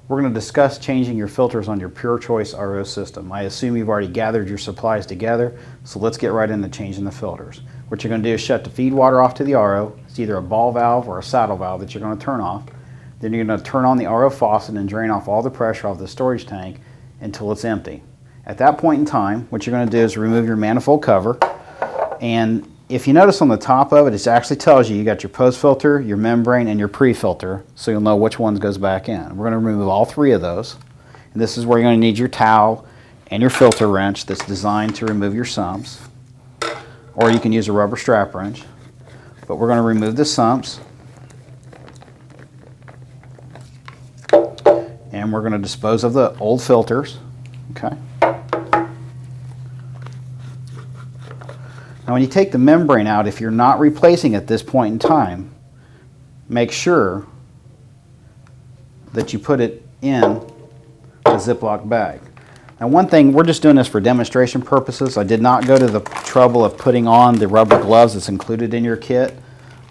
we're going to discuss changing your filters on your Pure Choice RO system. I assume you've already gathered your supplies together, so let's get right into changing the filters. What you're going to do is shut the feed water off to the RO. It's either a ball valve or a saddle valve that you're going to turn off. Then you're going to turn on the RO faucet and drain off all the pressure off the storage tank until it's empty. At that point in time, what you're going to do is remove your manifold cover, and if you notice on the top of it, it actually tells you got your post filter, your membrane, and your pre-filter, so you'll know which ones goes back in. We're going to remove all three of those, and this is where you're going to need your towel and your filter wrench that's designed to remove your sumps, or you can use a rubber strap wrench. But we're going to remove the sumps, and we're going to dispose of the old filters. Okay. Now when you take the membrane out, if you're not replacing at this point in time, make sure that you put it in a Ziploc bag. Now one thing, we're just doing this for demonstration purposes. I did not go to the trouble of putting on the rubber gloves that's included in your kit.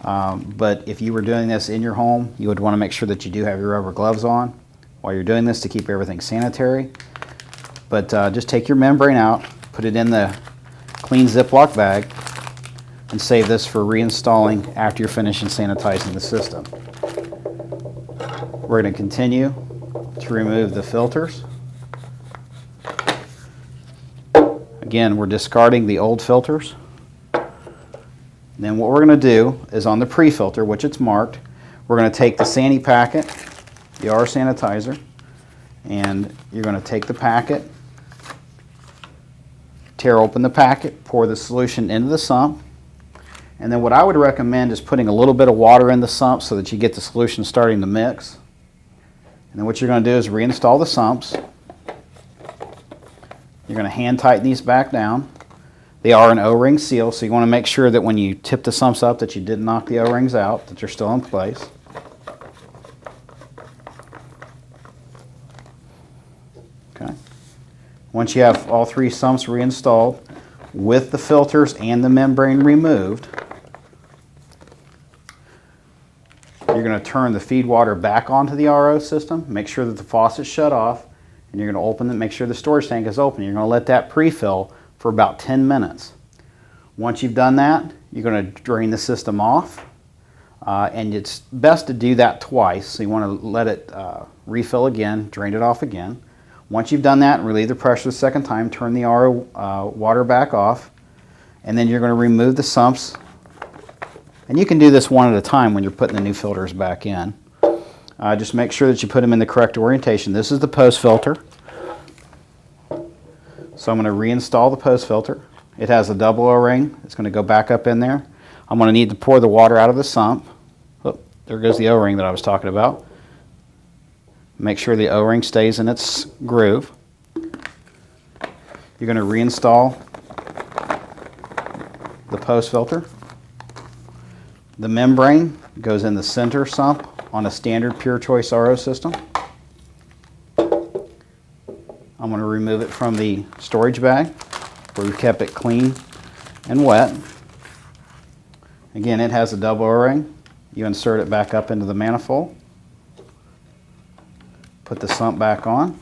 But if you were doing this in your home, you would want to make sure that you do have your rubber gloves on while you're doing this to keep everything sanitary. But just take your membrane out, put it in the clean Ziploc bag, and save this for reinstalling after you're finished sanitizing the system. We're going to continue to remove the filters. Again, we're discarding the old filters. Then what we're going to do is on the pre-filter, which it's marked, we're going to take the Sani packet, the R sanitizer, and you're going to take the packet, tear open the packet, pour the solution into the sump, and then what I would recommend is putting a little bit of water in the sump so that you get the solution starting to mix. And then what you're going to do is reinstall the sumps. You're going to hand tighten these back down. They are an O-ring seal, so you want to make sure that when you tip the sumps up that you didn't knock the O-rings out, that they're still in place. Okay. Once you have all three sumps reinstalled with the filters and the membrane removed, you're going to turn the feed water back onto the RO system, make sure that the faucet's shut off, and you're going to open it, make sure the storage tank is open. You're going to let that pre-fill for about 10 minutes. Once you've done that, you're going to drain the system off, and it's best to do that twice. So you want to let it refill again, drain it off again. Once you've done that and relieve the pressure the second time, turn the RO water back off, and then you're going to remove the sumps. And you can do this one at a time when you're putting the new filters back in. Just make sure that you put them in the correct orientation. This is the post filter. So I'm going to reinstall the post filter. It has a double O-ring. It's going to go back up in there. I'm going to need to pour the water out of the sump. Oh, there goes the O-ring that I was talking about. Make sure the O-ring stays in its groove. You're going to reinstall the post filter. The membrane goes in the center sump on a standard Pure Choice RO system. I'm going to remove it from the storage bag where we've kept it clean and wet. Again, it has a double O-ring. You insert it back up into the manifold. Put the sump back on.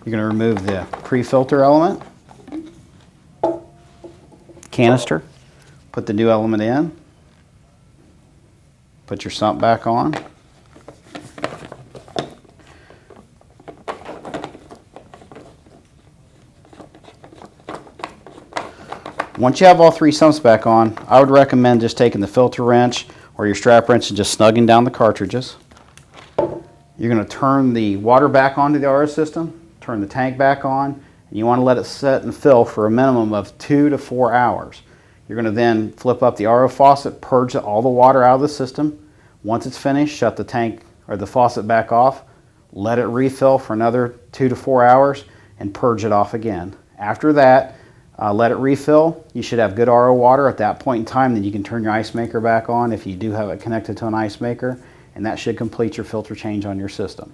You're going to remove the pre-filter element, canister, put the new element in, put your sump back on. Once you have all three sumps back on, I would recommend just taking the filter wrench or your strap wrench and just snugging down the cartridges. You're going to turn the water back onto the RO system, turn the tank back on, and you want to let it set and fill for a minimum of 2 to 4 hours. You're going to then flip up the RO faucet, purge all the water out of the system. Once it's finished, shut the tank or the faucet back off, let it refill for another 2 to 4 hours, and purge it off again. After that, let it refill. You should have good RO water at that point in time. Then you can turn your ice maker back on if you do have it connected to an ice maker, and that should complete your filter change on your system.